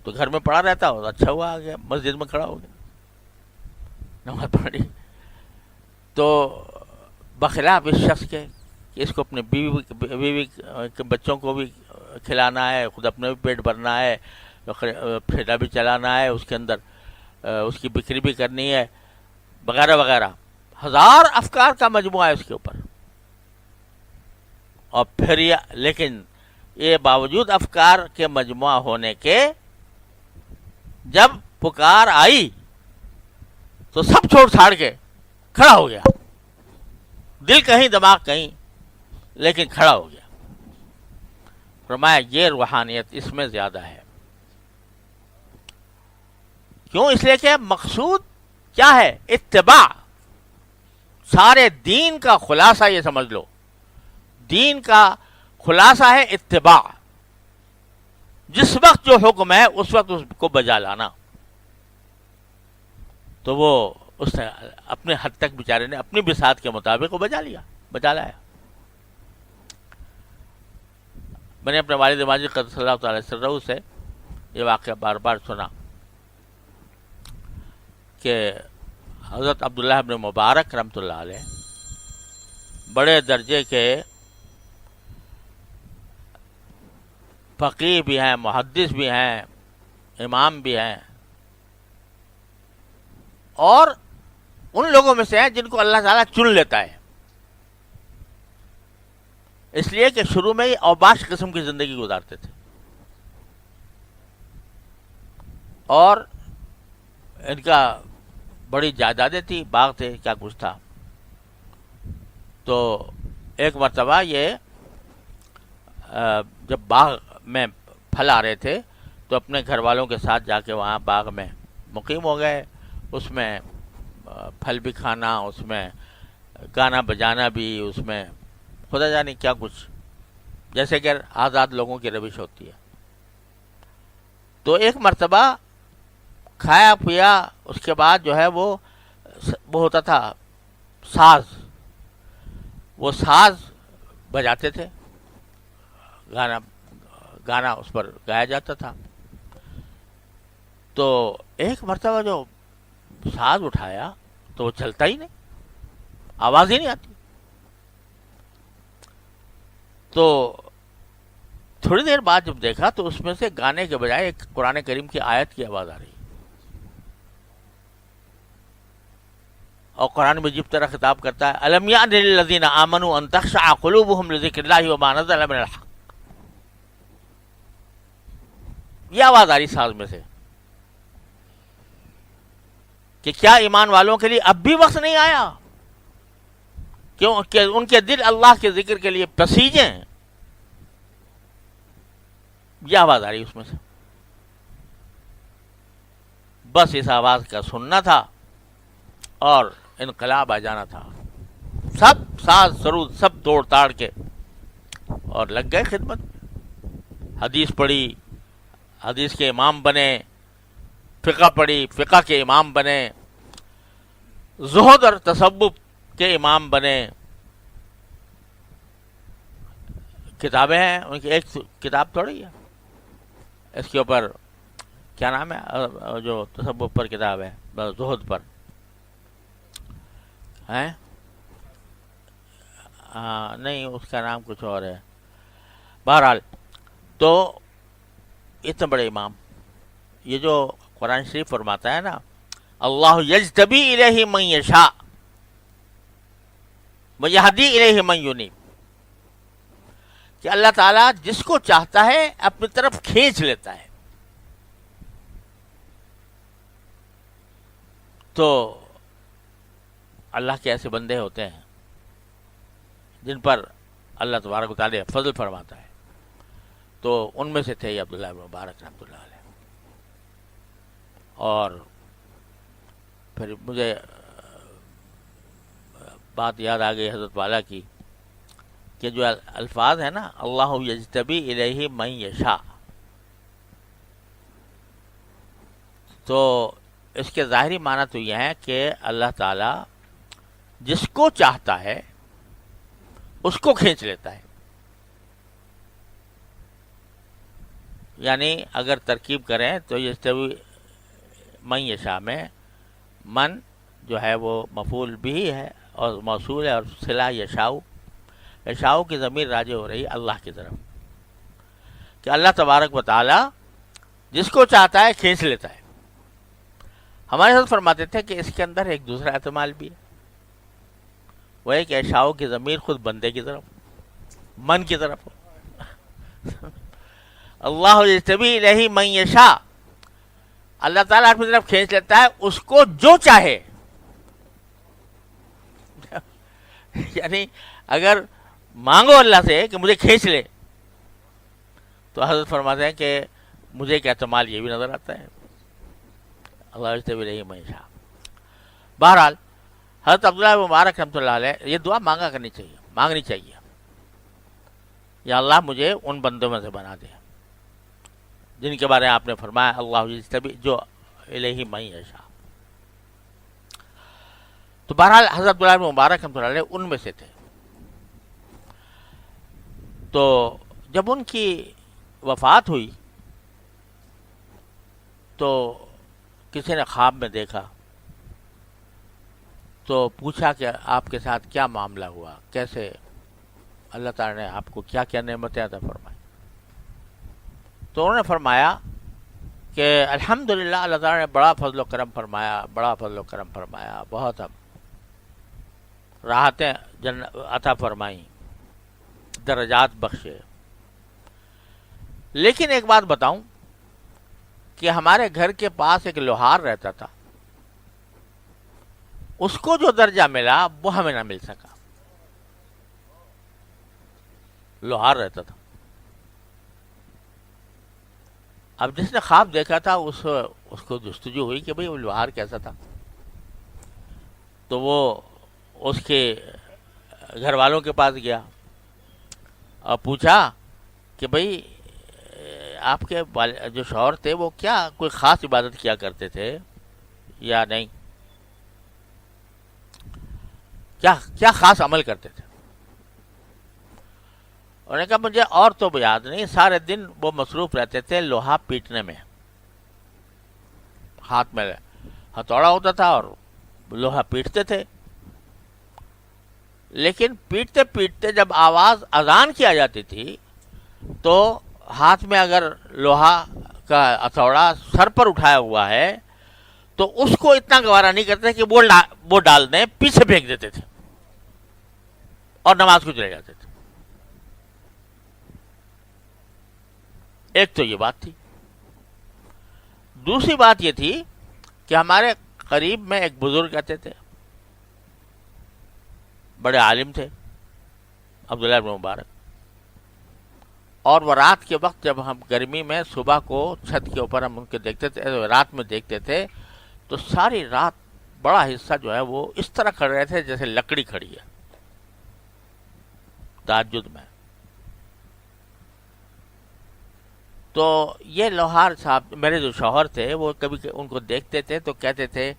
تو گھر میں پڑا رہتا ہو تو اچھا ہوا، آ گیا مسجد میں کھڑا ہو گیا نماز پڑھی. تو بخلاف اس شخص کے کہ اس کو اپنے بیوی کے بچوں کو بھی کھلانا ہے، خود اپنے بھی پیٹ بھرنا ہے، ٹھیلا بھی چلانا ہے، اس کے اندر اس کی بکری بھی کرنی ہے وغیرہ وغیرہ. ہزار افکار کا مجموعہ ہے اس کے اوپر. اور پھر لیکن یہ باوجود افکار کے مجموعہ ہونے کے جب پکار آئی تو سب چھوڑ چھاڑ کے کھڑا ہو گیا. دل کہیں دماغ کہیں، لیکن کھڑا ہو گیا. فرمایا یہ روحانیت اس میں زیادہ ہے. کیوں؟ اس لیے کہ مقصود کیا ہے؟ اتباع. سارے دین کا خلاصہ یہ سمجھ لو، دین کا خلاصہ ہے اتباع. جس وقت جو حکم ہے اس وقت اس کو بجا لانا. تو وہ اس نے اپنے حد تک بیچارے نے اپنی بساط کے مطابق وہ بجا لایا. میں نے اپنے والد ماجد قدس اللہ تعالی سرہ سے یہ واقعہ بار بار سنا کہ حضرت عبداللہ ابن مبارک رحمۃ اللہ علیہ بڑے درجے کے فقیہ بھی ہیں، محدث بھی ہیں، امام بھی ہیں، اور ان لوگوں میں سے ہیں جن کو اللہ تعالیٰ چن لیتا ہے. اس لیے کہ شروع میں ہی اوباش قسم کی زندگی گزارتے تھے، اور ان کا بڑی جائیدادیں تھی، باغ تھے، کیا کچھ تھا. تو ایک مرتبہ یہ جب باغ میں پھل آ رہے تھے تو اپنے گھر والوں کے ساتھ جا کے وہاں باغ میں مقیم ہو گئے. اس میں پھل بھی کھانا، اس میں گانا بجانا بھی، اس میں خدا جانے کیا کچھ، جیسے کہ آزاد لوگوں کی روش ہوتی ہے. تو ایک مرتبہ کھایا پیا، اس کے بعد جو ہے وہ ہوتا تھا ساز، وہ ساز بجاتے تھے، گانا اس پر گایا جاتا تھا. تو ایک مرتبہ جو ساز اٹھایا تو وہ چلتا ہی نہیں، آواز ہی نہیں آتی. تو تھوڑی دیر بعد جب دیکھا تو اس میں سے گانے کے بجائے ایک قرآن کریم کی آیت کی آواز آ رہی. اور قرآن مجید طرح خطاب کرتا ہے الم یعن للذین آمنوا ان تخشع قلوبهم لذکر اللہ وما نزل من الحق. یہ آواز آ رہی ساز میں سے کہ کیا ایمان والوں کے لیے اب بھی وقت نہیں آیا کیوں کہ ان کے دل اللہ کے ذکر کے لیے پسیجے ہیں. یہ آواز آ رہی اس میں سے. بس اس آواز کا سننا تھا اور انقلاب آ جانا تھا. سب ساز سرود سب توڑ تاڑ کے اور لگ گئے خدمت. حدیث پڑھی، حدیث کے امام بنے، فقہ پڑھی، فقہ کے امام بنے، زہد اور تصوف کے امام بنے. کتابیں ہیں ان کی، ایک کتاب تھوڑی ہے اس کے اوپر، کیا نام ہے جو تصوف پر کتاب ہے، زہد پر ہے، نہیں اس کا نام کچھ اور ہے. بہرحال تو اتنے بڑے امام، یہ جو قرآن شریف فرماتا ہے نا اللہ یجتبی الیہ من یشاء ویہدی الیہ من ینیب، کہ اللہ تعالیٰ جس کو چاہتا ہے اپنی طرف کھینچ لیتا ہے. تو اللہ کے ایسے بندے ہوتے ہیں جن پر اللہ تبارک و تعالیٰ فضل فرماتا ہے. تو ان میں سے تھے یہ عبداللہ بن مبارک رحمۃ اللہ علیہ. اور پھر مجھے بات یاد آ گئی حضرت والا کی کہ جو الفاظ ہیں نا اللہ یجتبی الیہ من یشاء، تو اس کے ظاہری معنی تو یہ ہے کہ اللہ تعالیٰ جس کو چاہتا ہے اس کو کھینچ لیتا ہے. یعنی اگر ترکیب کریں تو یستوی من یشاء میں من جو ہے وہ مفعول بھی ہے اور موصول ہے، اور صلہ یشاؤ، یشاؤ کی ضمیر راجع ہو رہی اللہ کی طرف، کہ اللہ تبارک و تعالی جس کو چاہتا ہے کھینچ لیتا ہے۔ ہمارے ساتھ فرماتے تھے کہ اس کے اندر ایک دوسرا احتمال بھی ہے، وہ ہے کہ یشاؤ کی ضمیر خود بندے کی طرف، من کی طرف ہو۔ اللہ یجتبی الیہ من یشاء، اللہ تعالیٰ اپنی طرف کھینچ لیتا ہے اس کو جو چاہے۔ یعنی اگر مانگو اللہ سے کہ مجھے کھینچ لے، تو حضرت فرماتے ہیں کہ مجھے ایک احتمال یہ بھی نظر آتا ہے، اللہ یجتبی الیہ من یشاء۔ بہرحال حضرت عبداللہ بن مبارک رحمۃ اللہ علیہ یہ دعا مانگنی چاہیے، یا اللہ مجھے ان بندوں میں سے بنا دے جن کے بارے میں آپ نے فرمایا اللہ یجتبی جو الیہ من یشاء۔ تو بہرحال حضرت عبداللہ بن مبارک رحمۃ اللہ علیہ ان میں سے تھے۔ تو جب ان کی وفات ہوئی تو کسی نے خواب میں دیکھا، تو پوچھا کہ آپ کے ساتھ کیا معاملہ ہوا، کیسے اللہ تعالیٰ نے آپ کو کیا کیا نعمتیں عطا فرمائی؟ تو انہوں نے فرمایا کہ الحمدللہ اللہ تعالیٰ نے بڑا فضل و کرم فرمایا، بہت ہم راحتیں عطا فرمائیں، درجات بخشے۔ لیکن ایک بات بتاؤں کہ ہمارے گھر کے پاس ایک لوہار رہتا تھا، اس کو جو درجہ ملا وہ ہمیں نہ مل سکا۔ لوہار رہتا تھا۔ اب جس نے خواب دیکھا تھا اس کو جستجو ہوئی کہ بھئی وہ لوہار کیسا تھا، تو وہ اس کے گھر والوں کے پاس گیا اور پوچھا کہ بھئی آپ کے جو شوہر تھے وہ کیا کوئی خاص عبادت کیا کرتے تھے یا نہیں، کیا خاص عمل کرتے تھے؟ انہوں نے کہا مجھے اور تو یاد نہیں، سارے دن وہ مصروف رہتے تھے لوہا پیٹنے میں، ہاتھ میں ہتھوڑا ہوتا تھا اور لوہا پیٹتے تھے۔ لیکن پیٹتے پیٹتے جب آواز اذان کی آ جاتی تھی تو ہاتھ میں اگر لوہا کا ہتھوڑا سر پر اٹھایا ہوا ہے تو اس کو اتنا گوارا نہیں کرتے کہ وہ ڈال دیں، پیچھے پھینک دیتے تھے اور نماز کو چلے جاتے تھے۔ ایک تو یہ بات تھی۔ دوسری بات یہ تھی کہ ہمارے قریب میں ایک بزرگ رہتے تھے، بڑے عالم تھے، عبداللہ بن مبارک، اور وہ رات کے وقت جب ہم گرمی میں صبح کو چھت کے اوپر ہم ان کے دیکھتے تھے، رات میں دیکھتے تھے تو ساری رات بڑا حصہ جو ہے وہ اس طرح کھڑے رہے تھے جیسے لکڑی کھڑی ہے تہجد میں۔ تو یہ لوہار صاحب میرے جو شوہر تھے وہ کبھی ان کو دیکھتے تھے تو کہتے تھے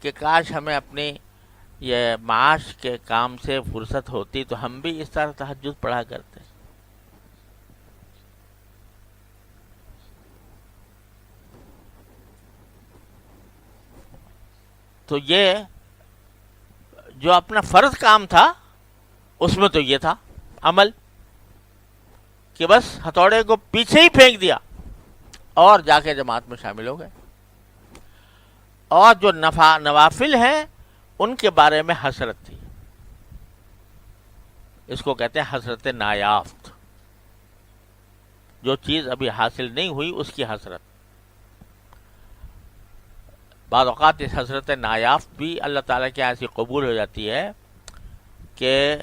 کہ کاش ہمیں اپنی یہ معاش کے کام سے فرصت ہوتی تو ہم بھی اس طرح تہجد پڑھا کرتے۔ تو یہ جو اپنا فرض کام تھا اس میں تو یہ تھا عمل کہ بس ہتھوڑے کو پیچھے ہی پھینک دیا اور جا کے جماعت میں شامل ہو گئے، اور جو نوافل ہیں ان کے بارے میں حسرت تھی، اس کو کہتے ہیں حسرت نایافت، جو چیز ابھی حاصل نہیں ہوئی اس کی حسرت۔ بعض اوقات اس حسرت نایافت بھی اللہ تعالیٰ کے ایسی قبول ہو جاتی ہے کہ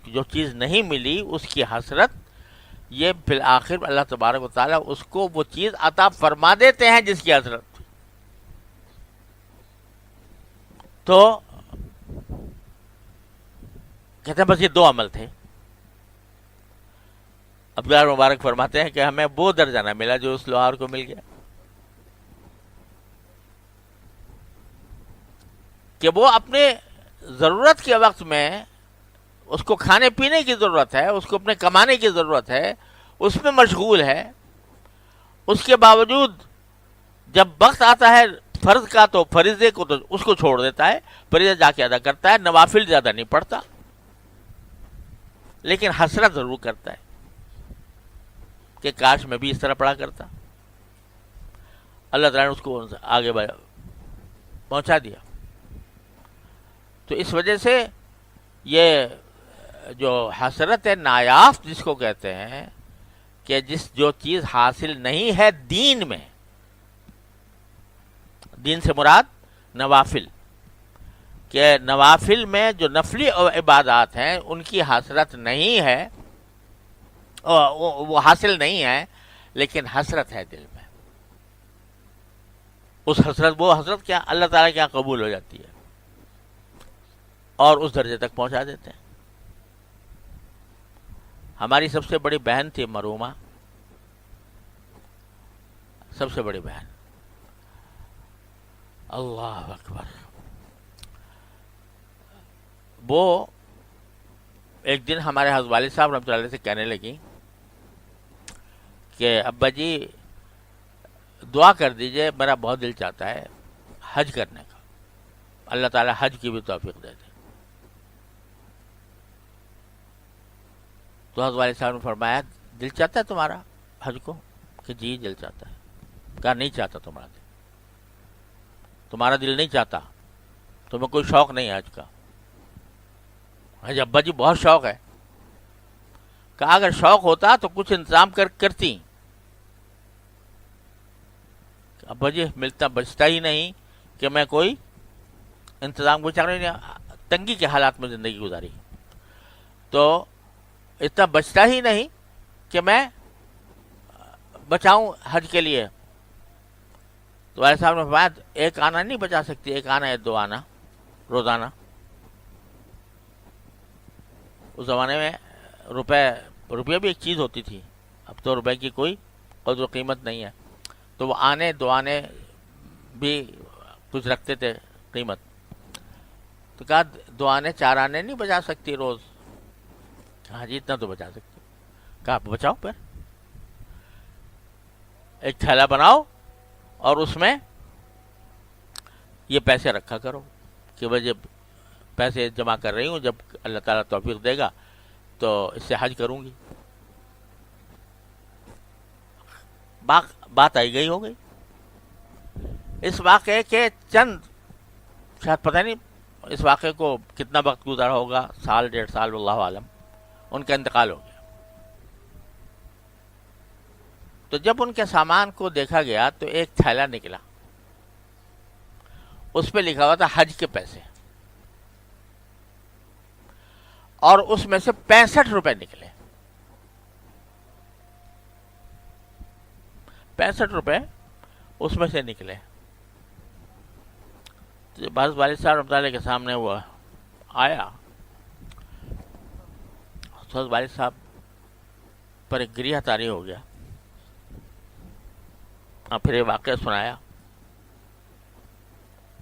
جو چیز نہیں ملی اس کی حسرت، یہ بالآخر اللہ تبارک و تعالیٰ اس کو وہ چیز عطا فرما دیتے ہیں جس کی حسرت تھی۔ تو کہتے ہیں بس یہ دو عمل تھے۔ عبداللہ مبارک فرماتے ہیں کہ ہمیں وہ درجہ نہ ملا جو اس لوہار کو مل گیا، کہ وہ اپنے ضرورت کے وقت میں اس کو کھانے پینے کی ضرورت ہے، اس کو اپنے کمانے کی ضرورت ہے، اس میں مشغول ہے، اس کے باوجود جب وقت آتا ہے فرض کا تو فریضے کو تو اس کو چھوڑ دیتا ہے، فریضہ جا کے ادا کرتا ہے، نوافل زیادہ نہیں پڑھتا، لیکن حسرت ضرور کرتا ہے کہ کاش میں بھی اس طرح پڑھا کرتا. اللہ تعالیٰ نے اس کو آگے پہنچا دیا. تو اس وجہ سے یہ جو حسرت ہے نایاف جس کو کہتے ہیں کہ جو چیز حاصل نہیں ہے دین میں، دین سے مراد نوافل، کہ نوافل میں جو نفلی عبادات ہیں ان کی حسرت نہیں ہے، وہ حاصل نہیں ہے، لیکن حسرت ہے دل میں. اس حسرت، وہ حسرت کیا اللہ تعالیٰ کیا قبول ہو جاتی ہے اور اس درجے تک پہنچا دیتے ہیں. ہماری سب سے بڑی بہن تھی مرحومہ، سب سے بڑی بہن، اللہ اکبر. وہ ایک دن ہمارے حضرت والد صاحب رحمۃ اللہ علیہ سے کہنے لگی کہ ابا جی دعا کر دیجئے، میرا بہت دل چاہتا ہے حج کرنے کا، اللہ تعالیٰ حج کی بھی توفیق دے دے. تو حضرت والد صاحب نے فرمایا دل چاہتا ہے تمہارا حج کو؟ کہ جی دل چاہتا ہے. کہا نہیں چاہتا تمہارا دل، تمہارا دل نہیں چاہتا، تمہیں کوئی شوق نہیں ہے حج کا. حج ابا جی بہت شوق ہے. کہا اگر شوق ہوتا تو کچھ انتظام کرتی. ابا جی ملتا بچتا ہی نہیں کہ میں کوئی انتظام تنگی کے حالات میں زندگی گزاری، تو اتنا بچتا ہی نہیں کہ میں بچاؤں حج کے لیے. تو والد صاحب نے فرمایا ایک آنا نہیں بچا سکتی، ایک آنا ہے 2 آنا روزانہ. اس زمانے میں روپیہ بھی ایک چیز ہوتی تھی، اب تو روپے کی کوئی قدر و قیمت نہیں ہے. تو وہ 2 آنے بھی کچھ رکھتے تھے قیمت. تو کہا 2 آنے 4 آنے نہیں بچا سکتی روز؟ ہاں جی اتنا تو بچا سکتی. کہا بچاؤ، پھر ایک تھیلا بناؤ اور اس میں یہ پیسے رکھا کرو کہ میں جب پیسے جمع کر رہی ہوں، جب اللہ تعالیٰ توفیق دے گا تو اس سے حج کروں گی. بات آئی گئی ہو گئی. اس واقعے کے چند، شاید پتہ نہیں اس واقعے کو کتنا وقت گزرا ہوگا، 1 1.5 سال واللہ عالم، ان کا انتقال ہو گیا. تو جب ان کے سامان کو دیکھا گیا تو ایک تھیلا نکلا، اس پہ لکھا ہوا تھا حج کے پیسے، اور اس میں سے 65 روپے نکلے. 65 روپے اس میں سے نکلے. بعض والد صاحب رحمۃ اللہ کے سامنے وہ آیا، والد صاحب پر ایک گریہ طاری ہو گیا، اور پھر یہ واقعہ سنایا.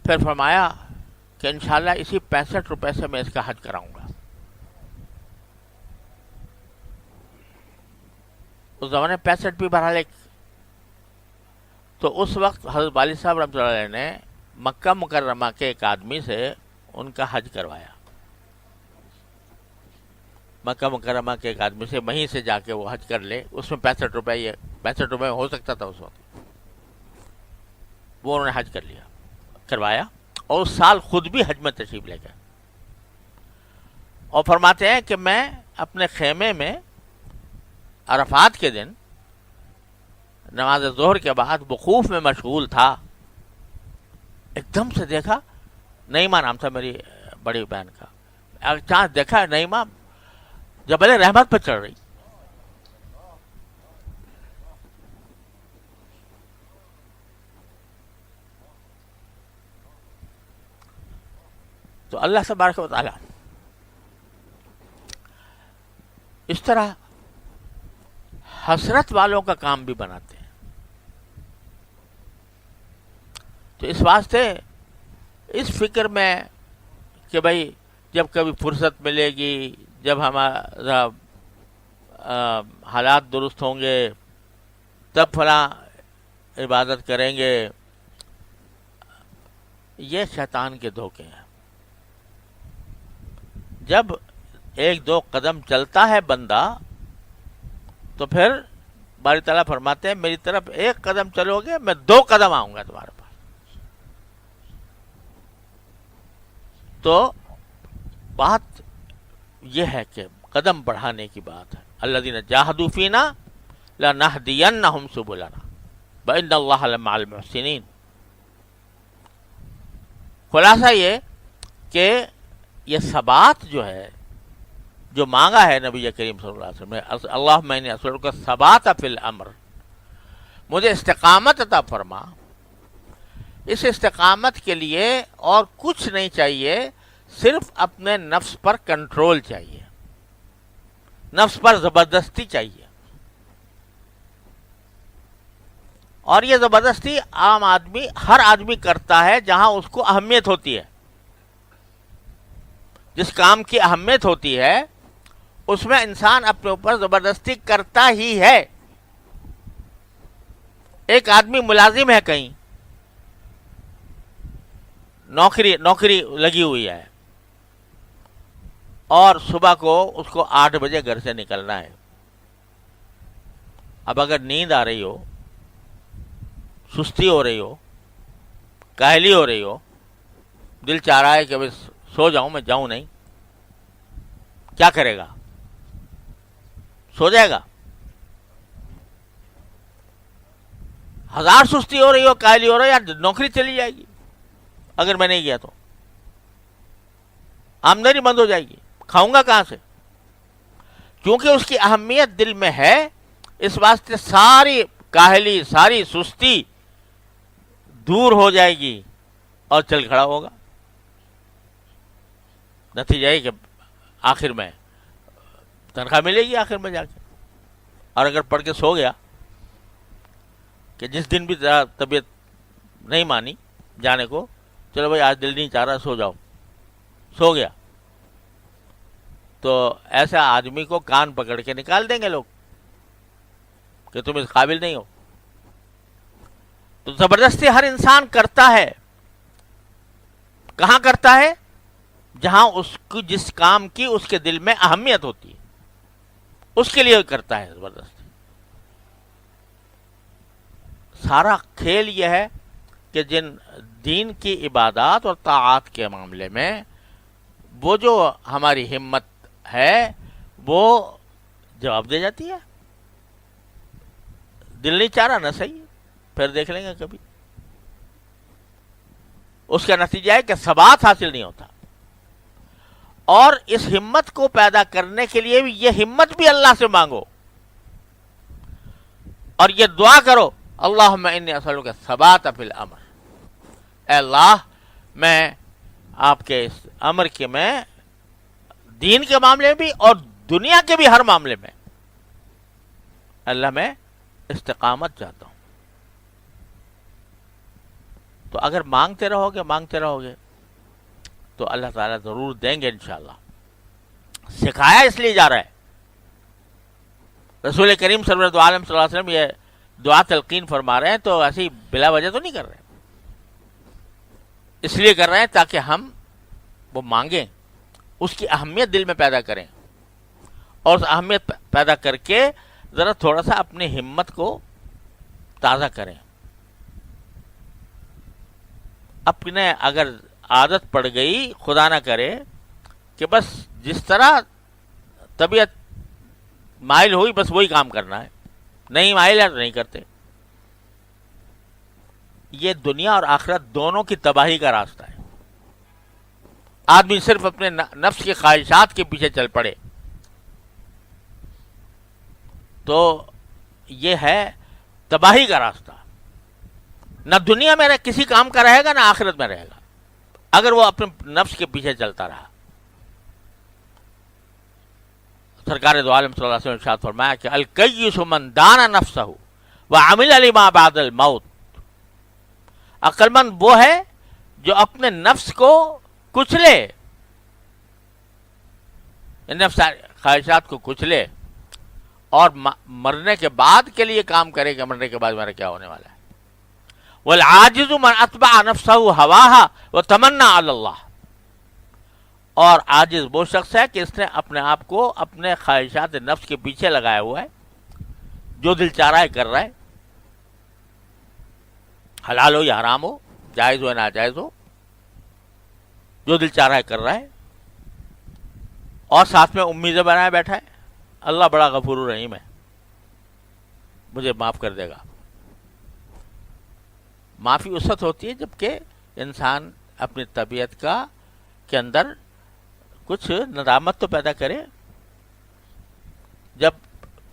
پھر فرمایا کہ انشاءاللہ اسی 65 روپے سے میں اس کا حج کراؤں گا. اس زمانے 65 بھی بہرحال ایک. تو اس وقت حضرت والد صاحب رحمۃ اللہ علیہ نے مکہ مکرمہ کے ایک آدمی سے ان کا حج کروایا. مکہ مکرمہ کے ایک آدمی سے وہیں سے جا کے وہ حج کر لے. اس میں 65 روپے، یہ 65 روپے ہو سکتا تھا اس وقت. وہ انہوں نے حج کروایا، اور اس سال خود بھی حج میں تشریف لے گئے. اور فرماتے ہیں کہ میں اپنے خیمے میں عرفات کے دن نماز ظہر کے بعد وقوف میں مشغول تھا. ایک دم سے دیکھا، نعیمہ نام تھا میری بڑی بہن کا، چانس دیکھا نعیمہ جبل رحمت پہ چڑھ رہی. تو اللہ تبارک و تعالی اس طرح حسرت والوں کا کام بھی بناتے ہیں. تو اس واسطے اس فکر میں کہ بھائی جب کبھی فرصت ملے گی، جب ہمارا حالات درست ہوں گے، تب فلاں عبادت کریں گے، یہ شیطان کے دھوکے ہیں. جب ایک دو قدم چلتا ہے بندہ تو پھر باری تعالیٰ فرماتے ہیں میری طرف ایک قدم چلو گے میں 2 قدم آؤں گا تمہارے پاس. تو بات یہ ہے کہ قدم بڑھانے کی بات ہے. الذین جاہدوا فینا لنہدینہم سبلنا وان اللہ لمع المحسنین. خلاصہ یہ کہ یہ ثبات جو ہے، جو مانگا ہے نبی کریم صلی اللہ علیہ وسلم نے، اللہم انی اسألک الثبات فی الامر، مجھے استقامت عطا فرما. اس استقامت کے لیے اور کچھ نہیں چاہیے، صرف اپنے نفس پر کنٹرول چاہیے، نفس پر زبردستی چاہیے. اور یہ زبردستی عام آدمی، ہر آدمی کرتا ہے جہاں اس کو اہمیت ہوتی ہے. جس کام کی اہمیت ہوتی ہے اس میں انسان اپنے اوپر زبردستی کرتا ہی ہے. ایک آدمی ملازم ہے، کہیں نوکری لگی ہوئی ہے، اور صبح کو اس کو 8 بجے گھر سے نکلنا ہے. اب اگر نیند آ رہی ہو، سستی ہو رہی ہو، کاہلی ہو رہی ہو، دل چاہ رہا ہے کہ بس سو جاؤں، میں جاؤں نہیں، کیا کرے گا؟ سو جائے گا. ہزار سستی ہو رہی ہو، کاہلی ہو رہی ہے، نوکری چلی جائے گی. اگر میں نہیں گیا تو آمدنی بند ہو جائے گی، کھاؤں گا کہاں سے؟ کیونکہ اس کی اہمیت دل میں ہے، اس واسطے ساری کاہلی، ساری سستی دور ہو جائے گی اور چل کھڑا ہوگا. نتیجہ ہے کہ آخر میں تنخواہ ملے گی آخر میں جا کے. اور اگر پڑھ کے سو گیا کہ جس دن بھی طبیعت نہیں مانی جانے کو، چلو بھائی آج دل نہیں چاہ رہا، سو جاؤ، سو گیا، تو ایسا آدمی کو کان پکڑ کے نکال دیں گے لوگ کہ تم اس قابل نہیں ہو. تو زبردستی ہر انسان کرتا ہے. کہاں کرتا ہے؟ جہاں اس کو جس کام کی اس کے دل میں اہمیت ہوتی ہے، اس کے لیے کرتا ہے زبردستی. سارا کھیل یہ ہے کہ جن دین کی عبادات اور طاعات کے معاملے میں وہ جو ہماری ہمت ہے وہ جواب دے جاتی ہے. دل نہیں چاہ رہا، نہ صحیح، پھر دیکھ لیں گے کبھی. اس کا نتیجہ ہے کہ ثبات حاصل نہیں ہوتا. اور اس ہمت کو پیدا کرنے کے لیے بھی یہ ہمت بھی اللہ سے مانگو اور یہ دعا کرو، اللہم انی اسألک الثبات فی الامر. اے اللہ، میں آپ کے اس امر کے میں دین کے معاملے میں بھی اور دنیا کے بھی ہر معاملے میں اللہ میں استقامت چاہتا ہوں. تو اگر مانگتے رہو گے تو اللہ تعالیٰ ضرور دیں گے انشاءاللہ. سکھایا اس لیے جا رہا ہے. رسول کریم سرورت عالم صلی اللہ علیہ وسلم یہ دعا تلقین فرما رہے ہیں تو ایسی بلا وجہ تو نہیں کر رہے، اس لیے کر رہے ہیں تاکہ ہم وہ مانگیں، اس کی اہمیت دل میں پیدا کریں، اور اس اہمیت پیدا کر کے ذرا تھوڑا سا اپنی ہمت کو تازہ کریں. اپنے اگر عادت پڑ گئی، خدا نہ کرے کہ بس جس طرح طبیعت مائل ہوئی بس وہی کام کرنا ہے، نہیں مائل ہے تو نہیں کرتے، یہ دنیا اور آخرت دونوں کی تباہی کا راستہ ہے. آدمی صرف اپنے نفس کی خواہشات کے پیچھے چل پڑے تو یہ ہے تباہی کا راستہ. نہ دنیا میں کسی کام کا رہے گا، نہ آخرت میں رہے گا اگر وہ اپنے نفس کے پیچھے چلتا رہا. سرکار دو عالم صلی اللہ علیہ وسلم نے ارشاد فرمایا کہ الکیس من دان نفسہ وعمل لما بعد الموت. عقل مند وہ ہے جو اپنے نفس کو کچلے، نفس خواہشات کو کچلے اور مرنے کے بعد کے لیے کام کرے کہ مرنے کے بعد میرا کیا ہونے والا ہے. والعاجز من اتبع نفسه هواها وتمنى علی اللہ، اور عاجز وہ شخص ہے کہ اس نے اپنے آپ کو اپنے خواہشات نفس کے پیچھے لگایا ہوا ہے، جو دل چاہ رہا ہے کر رہا ہے، حلال ہو یا حرام ہو، جائز ہو یا ناجائز ہو، جو دل چاہ رہا ہے کر رہا ہے، اور ساتھ میں امیدیں بنائے بیٹھا ہے اللہ بڑا غفور الرحیم ہے، مجھے معاف کر دے گا۔ معافی اس وقت ہوتی ہے جبکہ انسان اپنی طبیعت کے اندر کچھ ندامت تو پیدا کرے، جب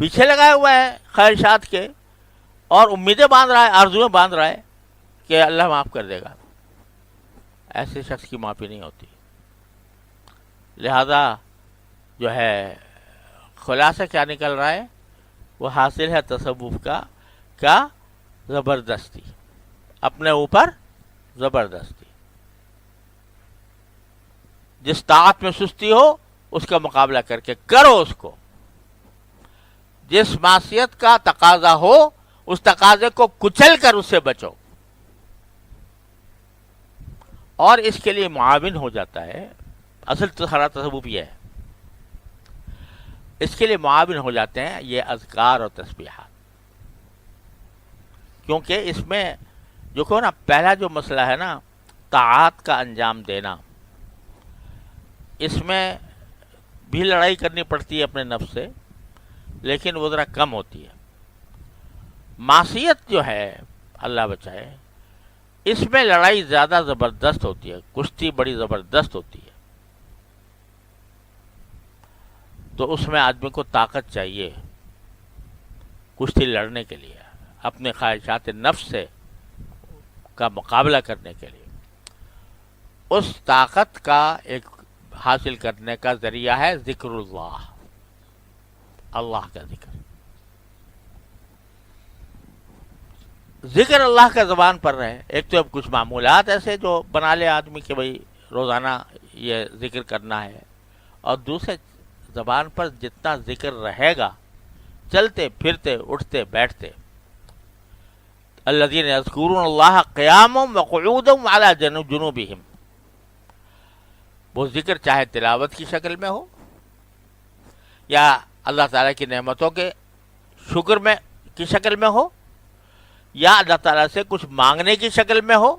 پیچھے لگایا ہوا ہے خواہشات کے اور امیدیں باندھ رہا ہے، آرزویں باندھ رہا ہے کہ اللہ معاف کر دے گا، ایسے شخص کی معافی نہیں ہوتی۔ لہذا جو ہے خلاصہ کیا نکل رہا ہے، وہ حاصل ہے تصوف کا کیا؟ زبردستی، اپنے اوپر زبردستی۔ جس طاعت میں سستی ہو اس کا مقابلہ کر کے کرو اس کو، جس معصیت کا تقاضا ہو اس تقاضے کو کچل کر اس سے بچو، اور اس کے لیے معاون ہو جاتا ہے۔ اصل تو خرا تصوف یہ ہے، اس کے لیے معاون ہو جاتے ہیں یہ اذکار اور تسبیحات، کیونکہ اس میں جو کہ نا پہلا جو مسئلہ ہے نا طاعات کا انجام دینا، اس میں بھی لڑائی کرنی پڑتی ہے اپنے نفس سے، لیکن وہ ذرا کم ہوتی ہے۔ معصیت جو ہے اللہ بچائے، اس میں لڑائی زیادہ زبردست ہوتی ہے، کشتی بڑی زبردست ہوتی ہے، تو اس میں آدمی کو طاقت چاہیے کشتی لڑنے کے لیے، اپنے خواہشات نفس سے کا مقابلہ کرنے کے لیے۔ اس طاقت کا ایک حاصل کرنے کا ذریعہ ہے ذکر اللہ، اللہ کا ذکر۔ ذکر اللہ کا زبان پر رہے۔ ایک تو اب کچھ معمولات ایسے جو بنا لے آدمی کہ بھئی روزانہ یہ ذکر کرنا ہے، اور دوسرے زبان پر جتنا ذکر رہے گا، چلتے پھرتے اٹھتے بیٹھتے، الذین یذکرون اللہ قیاما وقعودا وعلی جنوبہم، وہ ذکر چاہے تلاوت کی شکل میں ہو یا اللہ تعالیٰ کی نعمتوں کے شکر میں کی شکل میں ہو، یا اللہ تعالیٰ سے کچھ مانگنے کی شکل میں ہو،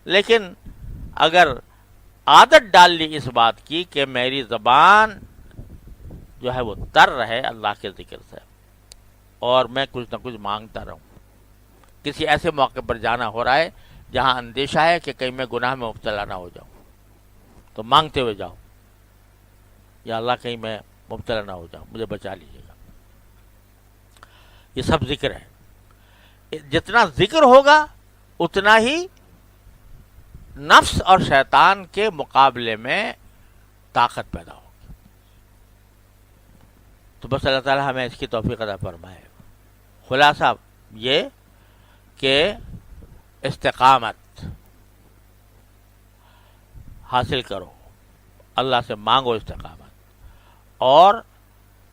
لیکن اگر عادت ڈال لی اس بات کی کہ میری زبان جو ہے وہ تر رہے اللہ کے ذکر سے، اور میں کچھ نہ کچھ مانگتا رہوں، کسی ایسے موقع پر جانا ہو رہا ہے جہاں اندیشہ ہے کہ کہیں میں گناہ میں مبتلا نہ ہو جاؤں، تو مانگتے ہوئے جاؤ، یا اللہ کہیں میں مبتلا نہ ہو جاؤں، مجھے بچا لیجیے گا۔ یہ سب ذکر ہے۔ جتنا ذکر ہوگا اتنا ہی نفس اور شیطان کے مقابلے میں طاقت پیدا ہوگی۔ تو بس اللہ تعالیٰ ہمیں اس کی توفیق عطا فرمائے۔ خلاصہ یہ کہ استقامت حاصل کرو، اللہ سے مانگو استقامت، اور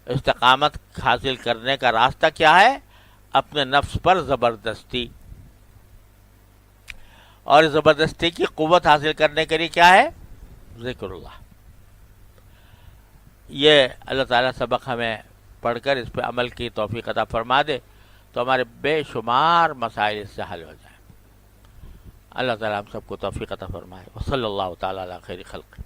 استقامت حاصل کرنے کا راستہ کیا ہے؟ اپنے نفس پر زبردستی، اور زبردستی کی قوت حاصل کرنے کے لیے کیا ہے؟ ذکر اللہ۔ یہ اللہ تعالیٰ سبق ہمیں پڑھ کر اس پہ عمل کی توفیق عطا فرما دے تو ہمارے بے شمار مسائل اس سے حل ہو جائیں۔ اللہ تعالیٰ ہم سب کو توفیق عطا فرمائے۔ وصلی اللہ تعالیٰ علی خیر خلق۔